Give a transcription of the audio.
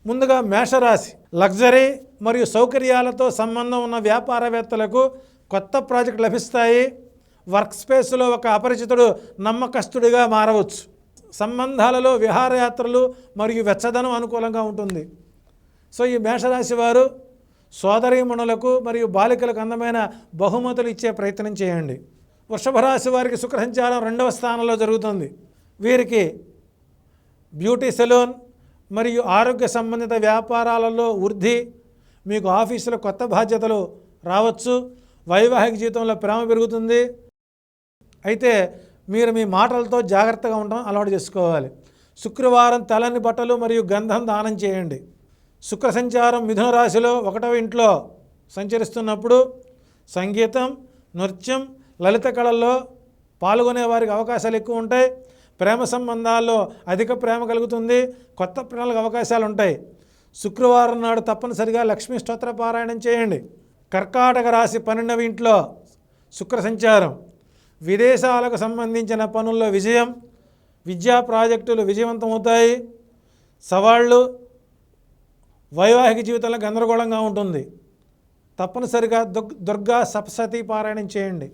ముందుగా మేషరాశి, లగ్జరీ మరియు సౌకర్యాలతో సంబంధం ఉన్న వ్యాపారవేత్తలకు కొత్త ప్రాజెక్ట్ లభిస్తాయి. వర్క్ స్పేస్లో ఒక అపరిచితుడు నమ్మకస్తుడిగా మారవచ్చు. సంబంధాలలో విహారయాత్రలు మరియు వెచ్చదనం అనుకూలంగా ఉంటుంది. సో ఈ మేషరాశి వారు సోదరీమణులకు మరియు బాలికలకు అందమైన బహుమతులు ఇచ్చే ప్రయత్నం చేయండి. వృషభ రాశి వారికి శుక్ర సంచారం 2వ స్థానంలో జరుగుతుంది. వీరికి బ్యూటీ సెలూన్ మరియు ఆరోగ్య సంబంధిత వ్యాపారాలలో వృద్ధి, మీకు ఆఫీసులో కొత్త బాధ్యతలు రావచ్చు. వైవాహిక జీవితంలో ప్రేమ పెరుగుతుంది. అయితే మీరు మీ మాటలతో జాగ్రత్తగా ఉండడం అలవాటు చేసుకోవాలి. శుక్రవారం తెల్లని బట్టలు మరియు గంధం దానం చేయండి. శుక్ర సంచారం మిథున రాశిలో 1వ ఇంట్లో సంచరిస్తున్నప్పుడు సంగీతం, నృత్యం, లలిత కళల్లో పాల్గొనే వారికి అవకాశాలు ఎక్కువ ఉంటాయి. ప్రేమ సంబంధాల్లో అధిక ప్రేమ కలుగుతుంది. కొత్త ప్రేమలకు అవకాశాలు ఉంటాయి. శుక్రవారం నాడు తప్పనిసరిగా లక్ష్మీ స్తోత్ర పారాయణం చేయండి. కర్కాటక రాశి 12వ ఇంట్లో శుక్ర సంచారం విదేశాలకు సంబంధించిన పనుల్లో విజయం, విద్యా ప్రాజెక్టులు విజయవంతమవుతాయి. సవాళ్ళు, వైవాహిక జీవితంలో గందరగోళంగా ఉంటుంది. తప్పనిసరిగా దుర్గా సప్తశతి పారాయణం చేయండి.